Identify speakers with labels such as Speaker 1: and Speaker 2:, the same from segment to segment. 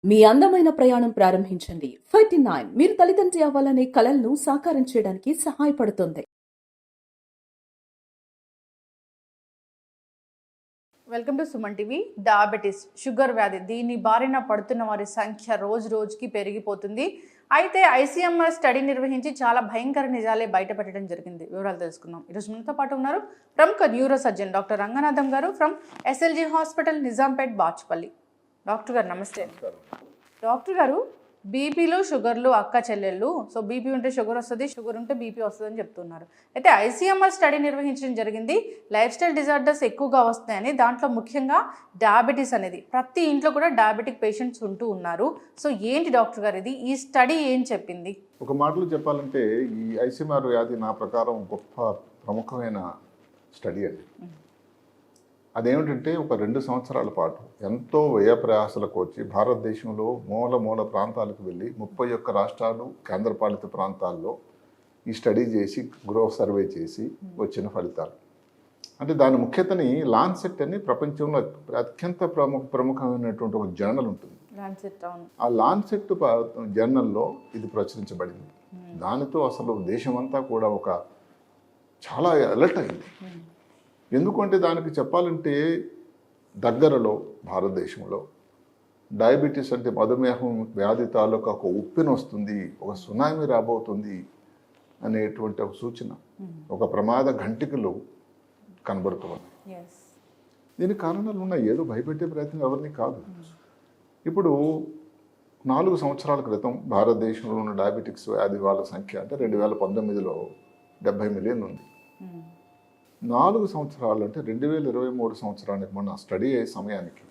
Speaker 1: మీ అందమైన ప్రయాణం ప్రారంభించండి. 39 మీరు తల్లిదండ్రి అవ్వాలనే కలలను సాకారం చేయడానికి సహాయపడుతుంది.
Speaker 2: Welcome to Suman TV. Diabetes, sugar వ్యాధి, దీని బారిన పడుతున్న వారి సంఖ్య రోజు రోజుకి పెరిగిపోతుంది. అయితే ఐసీఎంఆర్ స్టడీ నిర్వహించి చాలా భయంకర నిజాలే బయటపెట్టడం జరిగింది. వివరాలు తెలుసుకుందాం. ఈరోజు మనతో పాటు ఉన్నారు ప్రముఖ న్యూరో సర్జన్ డాక్టర్ రంగనాథం గారు from SLG hospital, Nizampet, Bachupalli. Doctor గారు నమస్తే. డాక్టర్ గారు, బీపీలు, షుగర్లు అక్క చెల్లెళ్ళు. సో బీపీ ఉంటే షుగర్ వస్తుంది, షుగర్ ఉంటే బీపీ వస్తుంది అని చెప్తున్నారు. అయితే ఐసీఎంఆర్ స్టడీ నిర్వహించడం జరిగింది. లైఫ్ స్టైల్ డిజార్డర్స్ ఎక్కువగా వస్తాయని, దాంట్లో ముఖ్యంగా డయాబెటీస్ అనేది ప్రతి ఇంట్లో కూడా డయాబెటిక్ పేషెంట్స్ ఉంటూ ఉన్నారు. సో ఏంటి డాక్టర్ గారు ఇది, ఈ స్టడీ ఏం చెప్పింది?
Speaker 3: ఒక మాటలో చెప్పాలంటే ఈ ఐసీఎంఆర్ వ్యాధి నా ప్రకారం గొప్ప ప్రముఖమైన స్టడీ అండి. అదేమిటంటే ఒక 2 సంవత్సరాల పాటు ఎంతో వ్యయ ప్రయాసాలకు వచ్చి భారతదేశంలో మూల ప్రాంతాలకు వెళ్ళి 31 రాష్ట్రాలు, కేంద్రపాలిత ప్రాంతాల్లో ఈ స్టడీ చేసి గ్రోత్ సర్వే చేసి వచ్చిన ఫలితాలు. అంటే దాని ముఖ్యతని లాన్సెట్ అని ప్రపంచంలో అత్యంత ప్రముఖమైనటువంటి ఒక జర్నల్ ఉంటుంది. ఆ లాన్సెట్ జర్నల్లో ఇది ప్రచురించబడింది. దానితో అసలు దేశమంతా కూడా ఒక చాలా అలర్ట్ అయింది. ఎందుకంటే దానికి చెప్పాలంటే దగ్గరలో భారతదేశంలో డయాబెటీస్ అంటే మధుమేహం వ్యాధి తాలూకా ఒక ఉప్పెన వస్తుంది, ఒక సునామీ రాబోతుంది అనేటువంటి ఒక సూచన, ఒక ప్రమాద ఘంటికలు కనబడుతుంది. దీనికి కారణాలు ఉన్నాయి, ఏదో భయపెట్టే ప్రయత్నం ఎవరిని కాదు. ఇప్పుడు 4 సంవత్సరాల క్రితం భారతదేశంలో ఉన్న డయాబెటిక్స్ వ్యాధి వాళ్ళ సంఖ్య అంటే 2019లో 70 మిలియన్ ఉంది. 4 సంవత్సరాలు అంటే 2023 సంవత్సరానికి మొన్న స్టడీ అయ్యే సమయానికి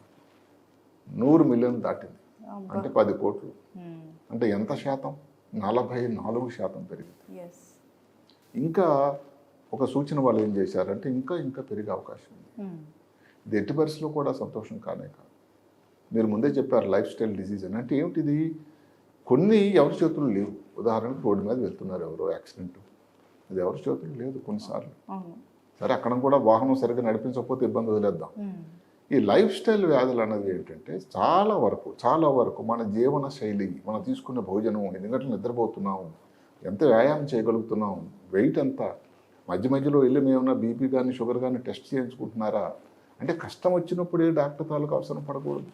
Speaker 3: 100 మిలియన్ దాటింది. అంటే 10 కోట్లు. అంటే ఎంత శాతం? 44% పెరిగింది. ఇంకా ఒక సూచన వాళ్ళు ఏం చేశారంటే ఇంకా పెరిగే అవకాశం ఉంది. ఇది ఎట్టి పరిస్థితుల్లో కూడా సంతోషం కానే కాదు. మీరు ముందే చెప్పారు లైఫ్ స్టైల్ డిసీజ్ అని. అంటే ఏమిటిది? కొన్ని ఎవరి చేతులు లేవు. ఉదాహరణకు రోడ్డు మీద వెళ్తున్నారు ఎవరో, యాక్సిడెంట్, అది ఎవరి చేతులు లేదు కొన్నిసార్లు. సరే, అక్కడ కూడా వాహనం సరిగ్గా నడిపించకపోతే ఇబ్బంది వదిలేద్దాం. ఈ లైఫ్ స్టైల్ వ్యాధులు అన్నది ఏంటంటే చాలా వరకు మన జీవన శైలి, మనం తీసుకునే భోజనం, ఎన్ని గంటలు నిద్రపోతున్నాం, ఎంత వ్యాయామం చేయగలుగుతున్నాం, వెయిట్ ఎంత, మధ్యలో వెళ్ళి మేమన్నా బీపీ కానీ షుగర్ కానీ టెస్ట్ చేయించుకుంటున్నారా, అంటే కష్టం వచ్చినప్పుడే డాక్టర్ తాలూకు అవసరం పడకూడదు.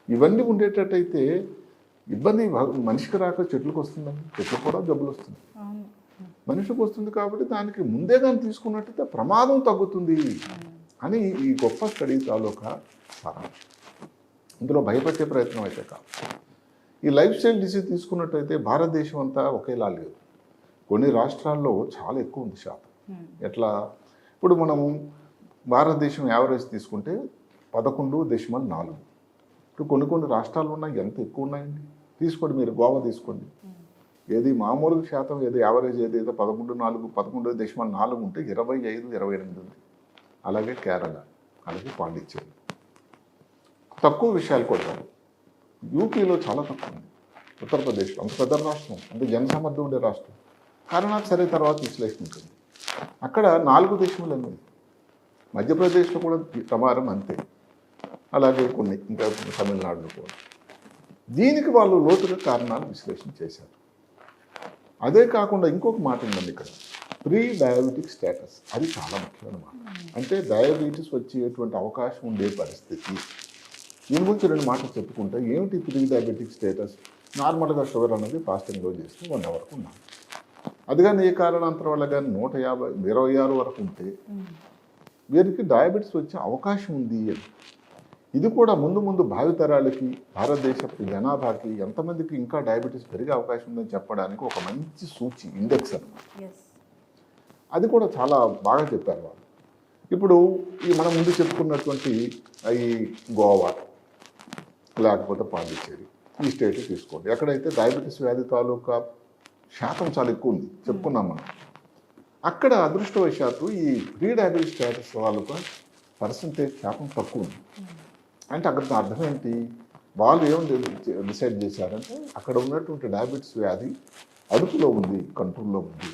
Speaker 3: ఇవన్నీ ఉండేటట్టయితే ఇబ్బంది మనిషికి రాక చెట్లకు వస్తుందండి. చెట్లకు కూడా జబ్బులు వస్తుంది, మనిషికి వస్తుంది. కాబట్టి దానికి ముందే కానీ తీసుకున్నట్టయితే ప్రమాదం తగ్గుతుంది అని ఈ గొప్ప స్టడీ తాలూకా సారాంశం. ఇందులో భయపెట్టే ప్రయత్నం అయితే కాదు. ఈ లైఫ్ స్టైల్ డిసీజ్ తీసుకున్నట్టయితే భారతదేశం అంతా ఒకేలా లేదు. కొన్ని రాష్ట్రాల్లో చాలా ఎక్కువ ఉంది శాతం. ఎట్లా? ఇప్పుడు మనము భారతదేశం యావరేజ్ తీసుకుంటే 11.4. ఇప్పుడు కొన్ని రాష్ట్రాలు ఉన్నాయి, ఎంత ఎక్కువ ఉన్నాయండి. తీసుకోండి, మీరు గోవా తీసుకోండి, ఏది మామూలు శాతం, ఏది యావరేజ్ ఏదో 11.4 ఉంటే 25-28 ఉంది. అలాగే కేరళ, అలాగే పాండిచ్చేరి. తక్కువ విషయాలు కూడా యూపీలో చాలా తక్కువ ఉంది. ఉత్తరప్రదేశ్లో అంత పెద్ద రాష్ట్రం, అంటే జనసామర్థ్యం ఉండే రాష్ట్రం. కారణాలు సరే తర్వాత విశ్లేషణ ఉంటుంది. అక్కడ 4 దేశములు ఉన్నాయి. మధ్యప్రదేశ్లో కూడా ప్రమాదం అంతే. అలాగే కొన్ని ఇంకా తమిళనాడులో కూడా. దీనికి వాళ్ళు లోతుగా కారణాలు విశ్లేషణ చేశారు. అదే కాకుండా ఇంకొక మాట ఉందండి ఇక్కడ, ప్రీ డయాబెటిక్ స్టేటస్. అది చాలా ముఖ్యమైన మాట. అంటే డయాబెటీస్ వచ్చేటువంటి అవకాశం ఉండే పరిస్థితి. దీని గురించి 2 మాటలు చెప్పుకుంటే, ఏమిటి ప్రీ డయాబెటిక్ స్టేటస్? నార్మల్గా షుగర్ అనేది ఫాస్టింగ్లో చేస్తే 1 వరకు ఉన్నాను. అది కానీ ఏ కారణాంతరం వల్ల కానీ 126 వరకు ఉంటే వీరికి డయాబెటీస్ వచ్చే అవకాశం ఉంది అని. ఇది కూడా ముందు భావితరాలకి, భారతదేశ జనాభాకి ఎంతమందికి ఇంకా డయాబెటీస్ పెరిగే అవకాశం ఉందని చెప్పడానికి ఒక మంచి సూచి, ఇండెక్స్ అన్నమాట. అది కూడా చాలా బాగా చెప్పారు వాళ్ళు. ఇప్పుడు ఈ మనం ముందు చెప్పుకున్నటువంటి ఈ గోవా లేకపోతే పాండిచ్చేరి, ఈ స్టేట్ తీసుకోండి. ఎక్కడైతే డయాబెటీస్ వ్యాధి తాలూకా శాతం చాలా ఎక్కువ ఉంది చెప్పుకున్నాం మనం. అక్కడ అదృష్టవశాత్తు ఈ ప్రీ డయాబెటీస్ స్టేటస్ వాళ్ళకు పర్సంటేజ్ శాతం తక్కువ ఉంది. అంటే అక్కడ అర్థం ఏంటి? వాళ్ళు ఏం డిసైడ్ చేశారంటే అక్కడ ఉన్నటువంటి డయాబెటీస్ వ్యాధి అదుపులో ఉంది, కంట్రోల్లో ఉంది.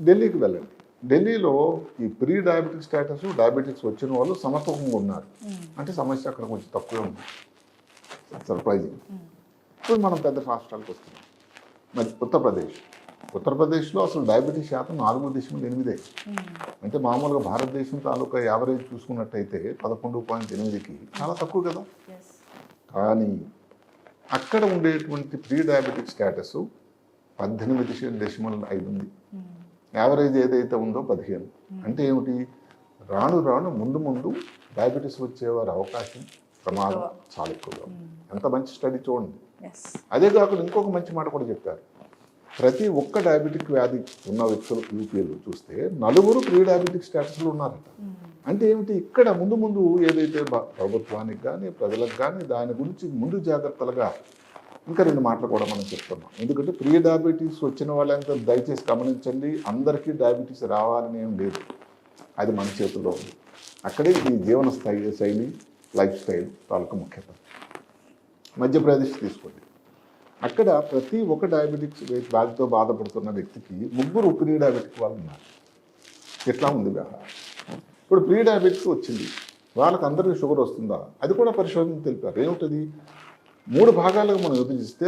Speaker 3: ఢిల్లీకి వెళ్ళండి, ఢిల్లీలో ఈ ప్రీ డయాబెటిక్ స్టేటస్ డయాబెటిక్స్ వచ్చిన వాళ్ళు సమతూకంగా ఉన్నారు. అంటే సమస్య అక్కడ కొంచెం తక్కువే ఉంది. సర్ప్రైజింగ్. ఇప్పుడు మనం పెద్ద రాష్ట్రాలకు వస్తున్నాం. మరి ఉత్తరప్రదేశ్లో అసలు డయాబెటీస్ శాతం 4.8. అంటే మామూలుగా భారతదేశం తాలూకా యావరేజ్ చూసుకున్నట్టయితే 11.8కి చాలా తక్కువ కదా. కానీ అక్కడ ఉండేటువంటి ప్రీ డయాబెటిక్ స్టేటస్ 18.5 ఉంది. యావరేజ్ ఏదైతే ఉందో 15. అంటే ఏమిటి, రాను రాను ముందు డయాబెటీస్ వచ్చేవారి అవకాశం ప్రమాదం చాలా ఎక్కువగా ఉంది. ఎంత మంచి స్టడీ చూడండి. అదే కాకుండా ఇంకొక మంచి మాట కూడా చెప్పారు. ప్రతి ఒక్క డయాబెటిక్ వ్యాధి ఉన్న వ్యక్తులు యూపీలో చూస్తే 4 ప్రీ డయాబెటిక్ స్టేటస్లో ఉన్నారట. అంటే ఏమిటి, ఇక్కడ ముందు ఏదైతే ప్రభుత్వానికి కానీ ప్రజలకు కానీ దాని గురించి ముందు జాగ్రత్తలుగా ఇంకా 2 మాటలు కూడా మనం చెప్తున్నాం. ఎందుకంటే ప్రీ డయాబెటీస్ వచ్చిన వాళ్ళంతా దయచేసి గమనించండి, అందరికీ డయాబెటీస్ రావాలని ఏం లేదు. అది మన చేతుల్లో ఉంది. అక్కడే ఈ జీవన శైలి లైఫ్ స్టైల్ తాలూకు ముఖ్యత. మధ్యప్రదేశ్ తీసుకోండి, అక్కడ ప్రతి ఒక్క డయాబెటిక్స్ వ్యాధితో బాధపడుతున్న వ్యక్తికి 3 ప్రీ డయాబెటిక్ వాళ్ళు ఉన్నారు. ఎట్లా ఉంది వ్యవహారం? ఇప్పుడు ప్రీ డయాబెటిక్స్ వచ్చింది, వాళ్ళకి అందరికీ షుగర్ వస్తుందా? అది కూడా పరిశోధన తెలిపారు. ఏమిటది, 3 భాగాలుగా మనం విభజిస్తే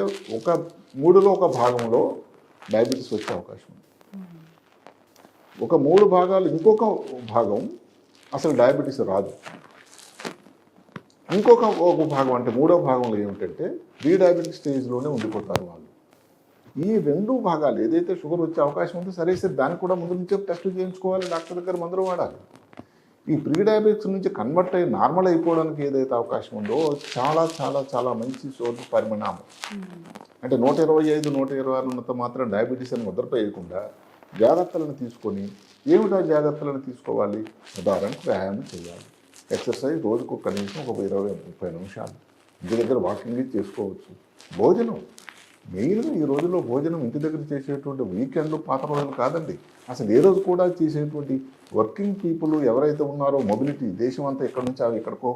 Speaker 3: 3లో ఒక భాగంలో డయాబెటీస్ వచ్చే అవకాశం ఉంది. ఒక 3 భాగాలు ఇంకొక భాగం అసలు డయాబెటీస్ రాదు. ఇంకొక భాగం అంటే 3వ భాగంలో ఏమిటంటే ప్రీ డయాబెటిక్ స్టేజ్లోనే ఉండిపోతారు వాళ్ళు. ఈ 2 భాగాలు ఏదైతే షుగర్ వచ్చే అవకాశం ఉందో సరే దానికి కూడా ముందు నుంచే టెస్టులు చేయించుకోవాలి, డాక్టర్ దగ్గర మందులు వాడాలి. ఈ ప్రీ డయాబెటిక్స్ నుంచి కన్వర్ట్ అయ్యి నార్మల్ అయిపోవడానికి ఏదైతే అవకాశం ఉందో చాలా చాలా చాలా మంచి శోధ పరిణామం. అంటే 125, 126 ఉన్నంత మాత్రం డయాబెటీస్ అని ముద్రపోయకుండా జాగ్రత్తలను తీసుకొని, ఏమిటా జాగ్రత్తలను తీసుకోవాలి? ఉదాహరణకు వ్యాయామం చేయాలి, ఎక్సర్సైజ్ రోజుకు కనీసం ఒక 20-30 నిమిషాలు, ఇంటి దగ్గర వాకింగ్ చేసుకోవచ్చు. భోజనం మెయిన్గా ఈ రోజుల్లో భోజనం ఇంటి దగ్గర చేసేటువంటి వీకెండ్లు పాత రోజులు కాదండి. అసలు ఏ రోజు కూడా చేసేటువంటి వర్కింగ్ పీపుల్ ఎవరైతే ఉన్నారో మొబిలిటీ దేశం అంతా ఎక్కడి నుంచి ఎక్కడికో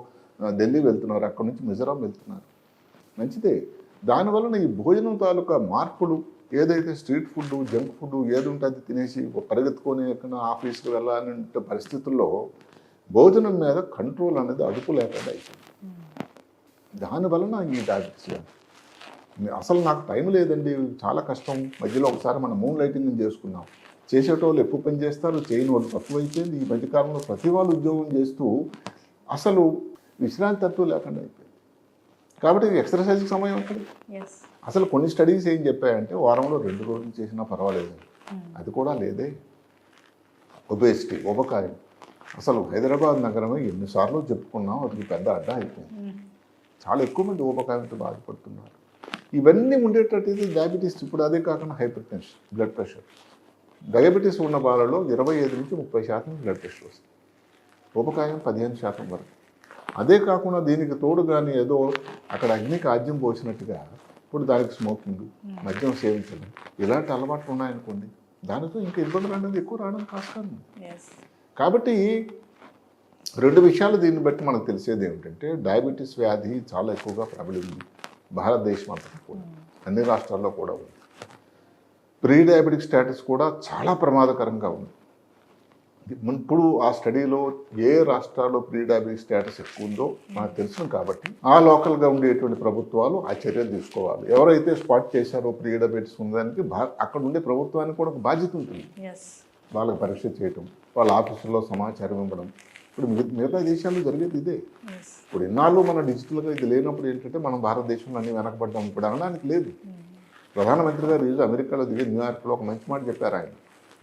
Speaker 3: ఢిల్లీ వెళ్తున్నారు, అక్కడి నుంచి మిజోరాం వెళ్తున్నారు, మంచిదే. దానివలన ఈ భోజనం తాలూకా మార్పులు ఏదైతే స్ట్రీట్ ఫుడ్ జంక్ ఫుడ్ ఏది ఉంటే అది తినేసి పరిగెత్తుకొని ఎక్కడ ఆఫీస్కి వెళ్ళాలంటే పరిస్థితుల్లో భోజనం మీద కంట్రోల్ అనేది అదుపు లేకుండా అయిపోయింది. దానివలన ఈ డయాబెటీస్ అసలు నాకు టైం లేదండి, చాలా కష్టం, మధ్యలో ఒకసారి మనం మూన్ లైటింగ్ చేసుకున్నాం. చేసేటోళ్ళు ఎక్కువ పని చేస్తారు, చేయని వాళ్ళు తక్కువైపోయింది. ఈ మధ్యకాలంలో ప్రతి వాళ్ళు ఉద్యోగం చేస్తూ అసలు విశ్రాంతి తత్వం లేకుండా అయిపోయింది. కాబట్టి ఎక్సర్సైజ్కి సమయం ఉంటుంది. అసలు కొన్ని స్టడీస్ ఏం చెప్పాయంటే వారంలో 2 రోజులు చేసినా పర్వాలేదు, అది కూడా లేదే. ఒబేసిటీ ఉపకాయం అసలు హైదరాబాద్ నగరమే ఎన్నిసార్లు చెప్పుకున్నాం, అది పెద్ద అడ్డా అయిపోయింది. చాలా ఎక్కువ మంది ఉపకాయంతో బాధపడుతున్నారు. ఇవన్నీ ఉండేటట్టయితే డయాబెటీస్, ఇప్పుడు అదే కాకుండా hyper tension, blood pressure. Diabetes ఉన్న వాళ్ళలో 25 నుంచి 30% బ్లడ్ ప్రెషర్ వస్తుంది, ఉపకాయం 15% వరకు. అదే కాకుండా దీనికి తోడు కానీ ఏదో అక్కడ అగ్నికి ఆజ్యం పోసినట్టుగా ఇప్పుడు దానికి స్మోకింగ్, మద్యం సేవించడం ఇలాంటి అలవాట్లు ఉన్నాయనుకోండి, దానితో ఇంకా ఇబ్బందులు అనేది ఎక్కువ రావడం కాస్తం. కాబట్టి 2 విషయాలు దీన్ని బట్టి మనకు తెలిసేది ఏమిటంటే డయాబెటీస్ వ్యాధి చాలా ఎక్కువగా ప్రబలింది భారతదేశం అంతటా కూడా, అన్ని రాష్ట్రాల్లో కూడా ఉంది. ప్రీ డయాబెటిక్ స్టేటస్ కూడా చాలా ప్రమాదకరంగా ఉంది. ఇప్పుడు ఆ స్టడీలో ఏ రాష్ట్రాల్లో ప్రీ డయాబెటిక్ స్టేటస్ ఎక్కువ ఉందో మనకు తెలుసు. కాబట్టి ఆ లోకల్గా ఉండేటువంటి ప్రభుత్వాలు ఆ చర్యలు తీసుకోవాలి. ఎవరైతే స్పాట్ చేశారో ప్రీ డయాబెటిస్ ఉందానికి అక్కడ ఉండే ప్రభుత్వానికి కూడా ఒక బాధ్యత ఉంటుంది. వాళ్ళకి పరీక్ష చేయటం, వాళ్ళ ఆఫీసుల్లో సమాచారం ఇవ్వడం. ఇప్పుడు మిగతా దేశాల్లో జరిగేది ఇదే. ఇప్పుడు ఎన్నాళ్ళు మన డిజిటల్గా ఇది లేనప్పుడు ఏంటంటే మనం భారతదేశంలో అన్ని వెనకబడ్డాం. ఇప్పుడు అనడానికి లేదు. ప్రధానమంత్రి గారు ఈరోజు అమెరికాలో దిగి న్యూయార్క్లో ఒక మంచి మాట చెప్పారు. ఆయన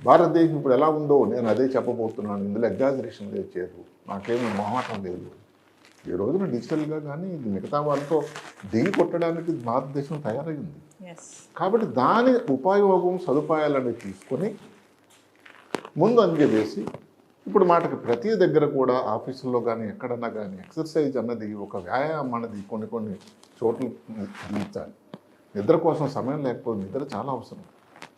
Speaker 3: భారతదేశం ఇప్పుడు ఎలా ఉందో నేను అదే చెప్పబోతున్నాను, ఇందులో ఎగ్జాజరేషన్ లేదు, చేయదు, నాకేమీ మొహమాటం లేదు. ఈ రోజున డిజిటల్గా కానీ మిగతా వాళ్ళతో దిగి కొట్టడానికి భారతదేశం తయారైంది. కాబట్టి దాని ఉపయోగం సదుపాయాలని తీసుకొని ముందు అంజవేసి ఇప్పుడు మాటకి ప్రతి దగ్గర కూడా ఆఫీసుల్లో కానీ ఎక్కడన్నా కానీ ఎక్సర్సైజ్ అన్నది ఒక వ్యాయామం అన్నది కొన్ని చోట్ల తీర్చాలి. నిద్ర కోసం సమయం లేకపోతే నిద్ర చాలా అవసరం.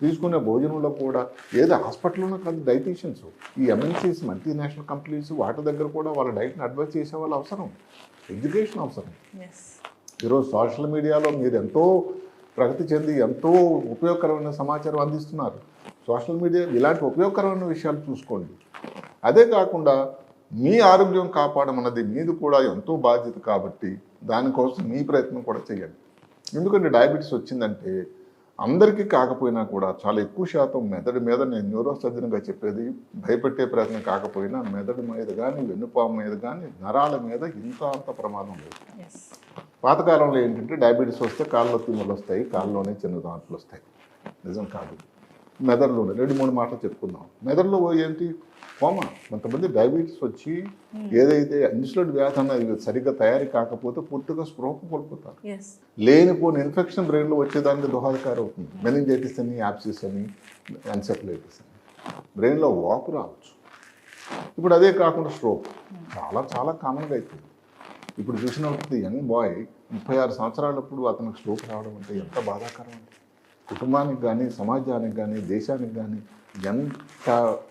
Speaker 3: తీసుకునే భోజనంలో కూడా ఏదో హాస్పిటల్లోనే కాదు, డైటీషియన్స్, ఈ ఎంఎన్సీస్ మల్టీనేషనల్ కంపెనీస్ వాటి దగ్గర కూడా వాళ్ళ డైట్ని అడ్వైస్ చేసే వాళ్ళు అవసరం, ఎడ్యుకేషన్ అవసరం. ఈరోజు సోషల్ మీడియాలో మీరు ఎంతో ప్రగతి చెంది ఎంతో ఉపయోగకరమైన సమాచారం అందిస్తున్నారు. సోషల్ మీడియా ఇలాంటి ఉపయోగకరమైన విషయాలు చూసుకోండి. అదే కాకుండా మీ ఆరోగ్యం కాపాడమన్నది మీది కూడా ఎంతో బాధ్యత కాబట్టి దానికోసం మీ ప్రయత్నం కూడా చేయండి. ఎందుకంటే డయాబెటీస్ వచ్చిందంటే అందరికీ కాకపోయినా కూడా చాలా ఎక్కువ శాతం మెదడు మీద, నేను న్యూరో సర్జన్గా చెప్పేది, భయపెట్టే ప్రయత్నం కాకపోయినా మెదడు మీద కానీ వెన్నుపాము మీద కానీ నరాల మీద అంత ప్రమాదం లేదు. పాతకాలంలో ఏంటంటే డయాబెటీస్ వస్తే కాళ్ళలో తిమ్ములు వస్తాయి, కాళ్ళలోనే చిన్న దాంట్లు వస్తాయి. నిజం కాదు. మెదడులోనే 2-3 మాటలు చెప్పుకుందాం. మెదడులో ఏంటి కోమా. కొంతమంది డయాబెటీస్ వచ్చి ఏదైతే ఇన్సులిన్ వ్యాధి అన్నది సరిగ్గా తయారీ కాకపోతే పూర్తిగా స్పృహ కోల్పోతారు. లేనిపోని ఇన్ఫెక్షన్ బ్రెయిన్లో వచ్చేదానికి దోహదకారి అవుతుంది. మెనింజైటిస్ అని, యాప్సిస్ అని, ఎన్సెఫలైటిస్ అని, బ్రెయిన్లో వాపు రావచ్చు. ఇప్పుడు అదే కాకుండా స్ట్రోక్ చాలా చాలా కామన్గా అయిపోయింది. ఇప్పుడు చూసినప్పుడు యంగ్ బాయ్ 36 సంవత్సరాలప్పుడు అతనికి స్ట్రోక్ రావడం అంటే ఎంత బాధాకరం అంటే కుటుంబానికి కానీ, సమాజానికి కానీ, దేశానికి కానీ ఎంత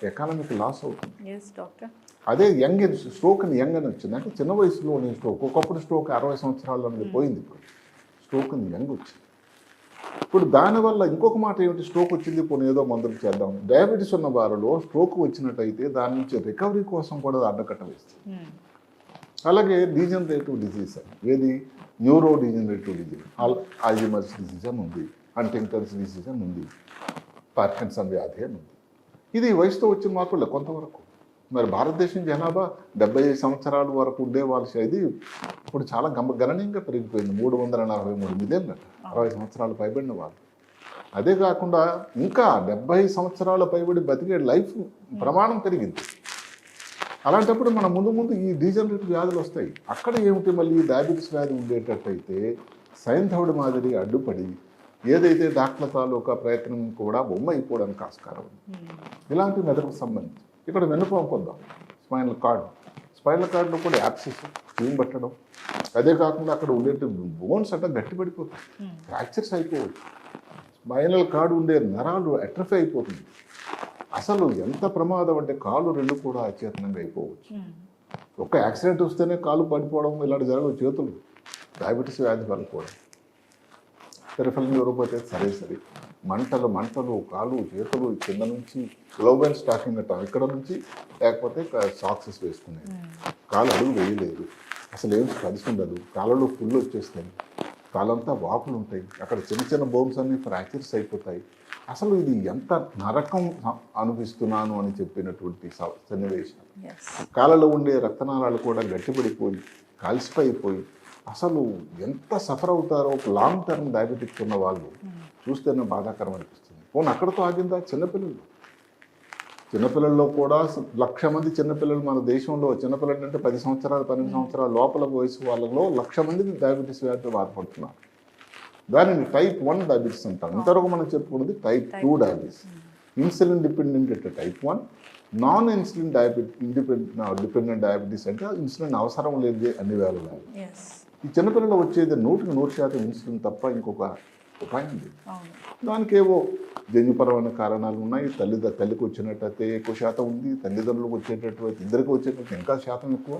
Speaker 3: ఎకానమిక్ లాస్ అవుతుంది. అదే యంగ్ స్ట్రోక్ అని యంగ్ అని వచ్చింది అంటే చిన్న వయసులోనే స్ట్రోక్. ఒకప్పుడు స్ట్రోక్ 60 సంవత్సరాలు అనేది పోయింది. ఇప్పుడు స్ట్రోక్ అని యంగ్ వచ్చింది. ఇప్పుడు దానివల్ల ఇంకొక మాట ఏమిటి, స్ట్రోక్ వచ్చింది పోనీ ఏదో మందులు చేద్దాం. డయాబెటీస్ ఉన్న వారిలో స్ట్రోక్ వచ్చినట్టయితే దాని నుంచి రికవరీ కోసం కూడా అడ్డకట్ట వేస్తుంది. అలాగే డీజనరేటివ్ డిజీజ్ అని, ఏది neuro degenerative disease, Alzheimer's disease అని ఉంది, హంటింగ్టన్స్ డిసీజ్ అని ఉంది, పార్కిన్సన్ వ్యాధి అని ఉంది. ఇది వయసుతో వచ్చిన మార్పులే కొంతవరకు. మరి భారతదేశం జనాభా 75 సంవత్సరాల వరకు ఉండేవాళ్ళ ఇది ఇప్పుడు చాలా గణనీయంగా పెరిగిపోయింది. 343 మిలియన్లు 60 సంవత్సరాలు పైబడిన వాళ్ళు. అదే కాకుండా ఇంకా 70 సంవత్సరాల పైబడి బతికే లైఫ్ ప్రమాణం పెరిగింది. అలాంటప్పుడు మన ముందు ఈ డీజనరేటివ్ వ్యాధులు వస్తాయి. అక్కడ ఏమిటి మళ్ళీ డయాబెటీస్ వ్యాధి ఉండేటట్టయితే సైంధవుడి మాదిరి అడ్డుపడి ఏదైతే డాక్టర్ల తాలూకా ప్రయత్నం కూడా బొమ్మ అయిపోవడానికి ఆస్కారం ఉంది. ఇలాంటి మెదడుకు సంబంధించి ఇక్కడ వెన్నుపాము కొద్దాం, స్పైనల్ కార్డులో కూడా యాప్సిస్, స్టీమ్ పట్టడం. అదే కాకుండా అక్కడ ఉండే బోన్స్ అంటే గట్టిపడిపోతాయి, ఫ్రాక్చర్స్ అయిపోవచ్చు. స్పైనల్ కార్డు ఉండే నరాలు అట్రఫీ అయిపోతుంది. అసలు ఎంత ప్రమాదం అంటే కాళ్ళు 2 కూడా అచేతనంగా అయిపోవచ్చు. ఒక యాక్సిడెంట్ వస్తేనే కాళ్ళు పడిపోవడం ఇలాంటి జరగవు. చేతులు డయాబెటీస్ వ్యాధి వల్ల కూడా పెరిఫెరల్ న్యూరోపతి సరే మంటలు కాళ్ళు చేతులు కింద నుంచి గ్లోబల్ స్టాకింగ్ అంటాం, ఇక్కడ నుంచి లేకపోతే సాక్సెస్ వేసుకునేది, కాళ్ళు అడుగు వేయలేదు, అసలు ఏం కలిసి ఉండదు, కాళ్ళలో ఫుల్ వచ్చేస్తాయి, కాళ్ళంతా వాపులు ఉంటాయి, అక్కడ చిన్న బోన్స్ అన్ని ఫ్రాక్చర్స్ అయిపోతాయి. అసలు ఇది ఎంత నరకం అనుభవిస్తున్నాను అని చెప్పినటువంటి సన్నివేశాలు. కాళ్ళలో ఉండే రక్తనాళాలు కూడా గట్టిపడిపోయి కాల్సిపోయిపోయి అసలు ఎంత సఫర్ అవుతారో లాంగ్ టర్మ్ డయాబెటిక్స్ ఉన్న వాళ్ళు చూస్తేనే బాధాకరం అనిపిస్తుంది. పోనీ అక్కడతో ఆగిందా? చిన్నపిల్లల్లో కూడా 1,00,000 మంది చిన్నపిల్లలు మన దేశంలో, చిన్నపిల్లలు అంటే 10 సంవత్సరాలు 12 సంవత్సరాల లోపల వయసు వాళ్ళలో 1,00,000 మందికి డయాబెటీస్ వ్యాధితో బాధపడుతున్నారు. దానిని టైప్ 1 డయాబెటీస్ అంటాం. ఇంతవరకు మనం చెప్పుకున్నది టైప్ 2 డయాబెటీస్. ఇన్సులిన్ డిపెండెంట్ అంటే type 1, non insulin dependent diabetes అంటే ఇన్సులిన్ అవసరం లేదు అన్ని వేళ. ఈ చిన్నపిల్లలు వచ్చేది 100% ఇన్సులిన్ తప్ప ఇంకొక ఉపాయం లేదు. దానికేవో జన్యుపరమైన కారణాలు ఉన్నాయి. తల్లికి వచ్చినట్టయితే ఎక్కువ శాతం ఉంది, తల్లిదండ్రులకు వచ్చేటటువంటి ఇద్దరికి వచ్చేటట్టు ఇంకా శాతం ఎక్కువ.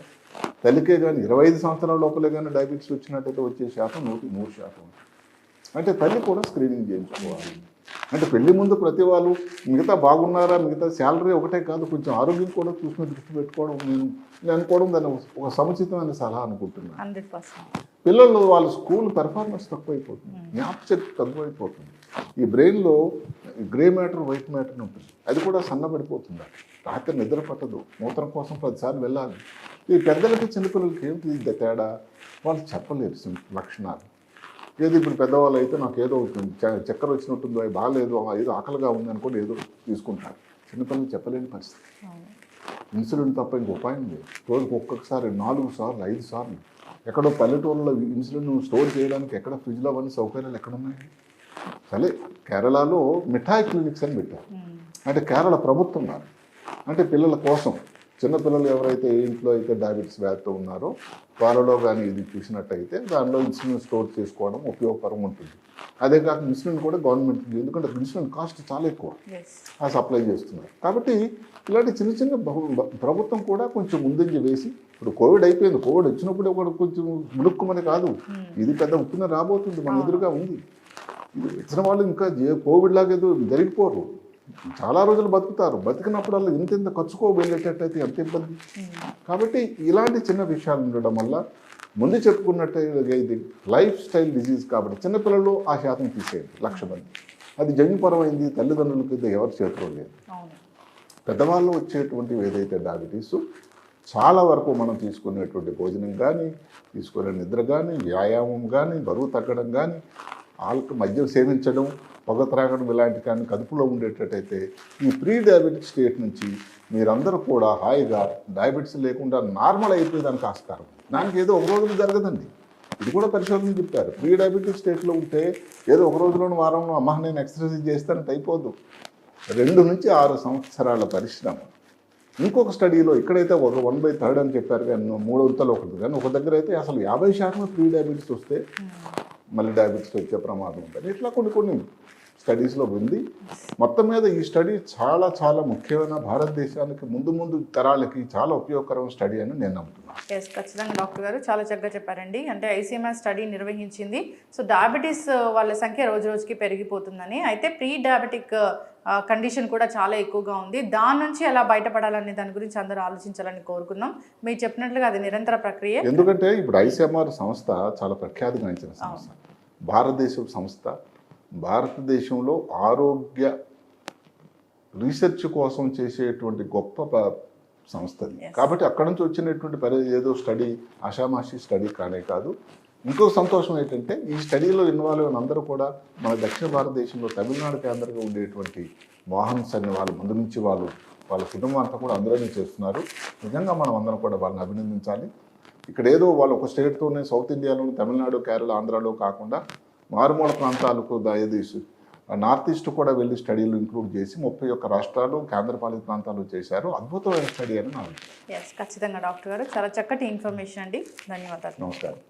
Speaker 3: తల్లికే కానీ 25 సంవత్సరాల లోపలే కానీ డయాబెటీస్ వచ్చినట్టయితే వచ్చే శాతం 100% అంటే తల్లి కూడా స్క్రీనింగ్ చేయించుకోవాలి. అంటే పెళ్లి ముందు ప్రతి వాళ్ళు మిగతా బాగున్నారా, మిగతా శాలరీ ఒకటే కాదు, కొంచెం ఆరోగ్యం కూడా చూసుకుని దృష్టి పెట్టుకోవడం నేను అనుకోవడం దాన్ని ఒక సముచితమైన సలహా అనుకుంటున్నాను.
Speaker 2: 100%.
Speaker 3: పిల్లలు వాళ్ళ స్కూల్ పెర్ఫార్మెన్స్ తక్కువైపోతుంది, జ్ఞాపశక్తి తక్కువైపోతుంది. ఈ బ్రెయిన్లో గ్రే మ్యాటర్, వైట్ మ్యాటర్ ఉంటుంది, అది కూడా సన్నబడిపోతుంది. రాత్రి నిద్ర పట్టదు, మూత్రం కోసం 10 సార్లు వెళ్ళాలి. ఈ పెద్దలకి చిన్నపిల్లలకి ఏమిటి తేడా వాళ్ళు చెప్పలేరు లక్షణాలు. ఏదో ఇప్పుడు పెద్దవాళ్ళు అయితే నాకు ఏదో చక్కెర వచ్చినట్టుందో, బాగాలేదు, ఏదో ఆకలిగా ఉంది అనుకోండి ఏదో తీసుకుంటారు. చిన్నపిల్లలు చెప్పలేని పరిస్థితి. ఇన్సులిన్ తప్ప ఇంక ఉపాయం లేదు. రోజుకు ఒక్కొక్కసారి 4 సార్లు 5 సార్లు. ఎక్కడో పల్లెటూరులో ఇన్సులిన్ స్టోర్ చేయడానికి ఎక్కడ ఫ్రిడ్జ్లో అవన్నీ సౌకర్యాలు ఎక్కడున్నాయి? సరే కేరళలో మిఠాయి క్లినిక్స్ అని పెట్టారు. అంటే కేరళ ప్రభుత్వం వారు అంటే పిల్లల కోసం, చిన్నపిల్లలు ఎవరైతే ఇంట్లో అయితే డయాబెటీస్ వ్యాధితో ఉన్నారో వాళ్ళలో కానీ ఇది చూసినట్టయితే దానిలో ఇన్సులిన్ స్టోర్ చేసుకోవడం ఉపయోగకరం ఉంటుంది. అదే కాక ఇన్సులిన్ కూడా గవర్నమెంట్, ఎందుకంటే ఇన్సులిన్ కాస్ట్ చాలా ఎక్కువ, ఆ సప్లై చేస్తున్నారు. కాబట్టి ఇలాంటి చిన్న ప్రభుత్వం కూడా కొంచెం ముందంజ వేసి, ఇప్పుడు కోవిడ్ అయిపోయింది, కోవిడ్ వచ్చినప్పుడు కూడా కొంచెం ముడుక్కుమని కాదు, ఇది పెద్ద ఉప్పున రాబోతుంది, మన ఎదురుగా ఉంది. ఇది వచ్చిన వాళ్ళు ఇంకా కోవిడ్ లాగా ఏదో జరిగిపోరు. చాలా రోజులు బతుకుతారు. బతికినప్పుడల్లా ఇంత ఖర్చుకో వెళ్ళేటట్టయితే ఎంత ఇబ్బంది. కాబట్టి ఇలాంటి చిన్న విషయాలు ఉండడం వల్ల ముందు చెప్పుకున్నట్టుగా ఇది లైఫ్ స్టైల్ డిజీజ్ కాబట్టి చిన్నపిల్లలు ఆ శాతం తీసేయండి 1,00,000 మంది. అది జన్యుపరమైంది, తల్లిదండ్రులకి ఎవరి చేతిలో లేదు.
Speaker 2: అవును.
Speaker 3: పెద్దవాళ్ళు వచ్చేటువంటివి ఏదైతే డయాబెటీస్ చాలా వరకు మనం తీసుకునేటువంటి భోజనం కానీ, తీసుకునే నిద్ర కానీ, వ్యాయామం కానీ, బరువు తగ్గడం కానీ, మద్యం సేవించడం, పొగ త్రాగడం ఇలాంటి కానీ కదుపులో ఉండేటట్టయితే ఈ ప్రీ డయాబెటిక్ స్టేట్ నుంచి మీరందరూ కూడా హాయిగా డయాబెటీస్ లేకుండా నార్మల్ అయిపోయేదానికి ఆస్కారం. దానికి ఏదో ఒక రోజులో జరగదండి. ఇది కూడా పరిశోధన చెప్పారు. ప్రీ డయాబెటిక్ స్టేట్లో ఉంటే ఏదో ఒక రోజులోని వారంలో అమ్మ నేను ఎక్సర్సైజ్ చేస్తానంటే అయిపోదు. 2 నుంచి 6 సంవత్సరాల పరిశ్రమ. ఇంకొక స్టడీలో ఇక్కడైతే ఒక 1/3 అని చెప్పారు కానీ 3/4 ఒకటి, కానీ ఒక దగ్గర అయితే అసలు 50% ప్రీ డయాబెటీస్ వస్తే మళ్ళీ డయాబెటీస్ వచ్చే ప్రమాదం ఉంటుంది. ఇట్లా కొన్ని స్టడీస్లో ఉంది. మొత్తం మీద ఈ స్టడీ చాలా చాలా ముఖ్యమైన భారతదేశానికి ముందు తరాలకి చాలా ఉపయోగకరమైన స్టడీ అని నేను నమ్ముతున్నాను.
Speaker 2: ఎస్, ఖచ్చితంగా డాక్టర్ గారు చాలా చక్కగా చెప్పారండి. అంటే ఐసీఎంఆర్ స్టడీ నిర్వహించింది. సో డయాబెటీస్ వాళ్ళ సంఖ్య రోజు రోజుకి పెరిగిపోతుందని, అయితే ప్రీ డయాబెటిక్ కండిషన్ కూడా చాలా ఎక్కువగా ఉంది. దాని నుంచి ఎలా బయటపడాలనే దాని గురించి అందరూ ఆలోచించాలని కోరుకుందాం. మీరు చెప్పినట్లుగా అది నిరంతర ప్రక్రియ.
Speaker 3: ఎందుకంటే ఇప్పుడు ఐసీఎంఆర్ సంస్థ చాలా ప్రఖ్యాతిగాంచిన సంస్థ, భారతదేశం సంస్థ. భారతదేశంలో ఆరోగ్య రీసెర్చ్ కోసం చేసేటువంటి గొప్ప సంస్థది. కాబట్టి అక్కడ నుంచి వచ్చినటువంటి ఏదో స్టడీ ఆషామాషి స్టడీ కానే కాదు. ఇంకో సంతోషం ఏంటంటే ఈ స్టడీలో ఇన్వాల్వ్ అయిన అందరూ కూడా మన దక్షిణ భారతదేశంలో తమిళనాడు కేంద్రంగా ఉండేటువంటి మోహన్స్ అనే వాళ్ళ ముందు నుంచి వాళ్ళ కుటుంబం అంతా కూడా అందరూ చేస్తున్నారు. నిజంగా మనం అందరం కూడా వాళ్ళని అభినందించాలి. ఇక్కడ ఏదో వాళ్ళు ఒక స్టేట్తోనే సౌత్ ఇండియాలోని తమిళనాడు, కేరళ, ఆంధ్రాలో కాకుండా మారుమూల ప్రాంతాలకు నార్త్ ఈస్ట్ కూడా వెళ్ళి స్టడీలు ఇంక్లూడ్ చేసి 31 రాష్ట్రాలు, కేంద్రపాలిత ప్రాంతాలు చేశారు. అద్భుతమైన స్టడీ అని నా అభిప్రాయం.
Speaker 2: ఖచ్చితంగా డాక్టర్ గారు చాలా చక్కటి ఇన్ఫర్మేషన్ అండి. ధన్యవాదాలు.
Speaker 3: నమస్కారం.